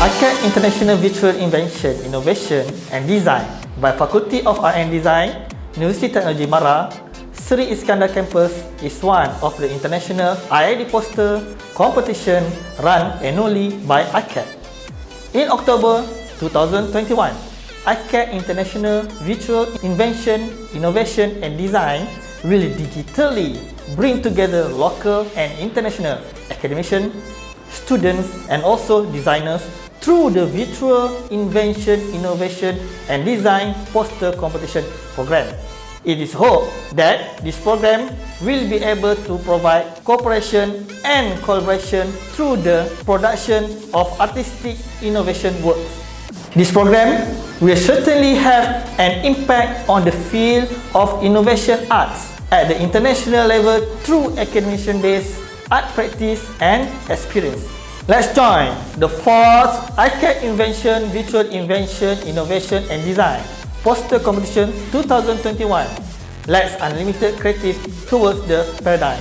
ICAD International Virtual Invention, Innovation and Design by Faculty of Art and Design, University Technology Mara, Sri Iskandar Campus is one of the international IID poster competition run annually by ICAD. In October 2021, ICAD International Virtual Invention, Innovation and Design will digitally bring together local and international academicians, students and also designers through the Virtual Invention, Innovation and Design Poster Competition program. It is hoped that this program will be able to provide cooperation and collaboration through the production of artistic innovation works. This program will certainly have an impact on the field of innovation arts at the international level through academician-based art practice and experience. Let's join the 4th ICAD Invention, Virtual Invention, Innovation and Design Poster Competition 2021. Let's unlimited creative towards the paradigm.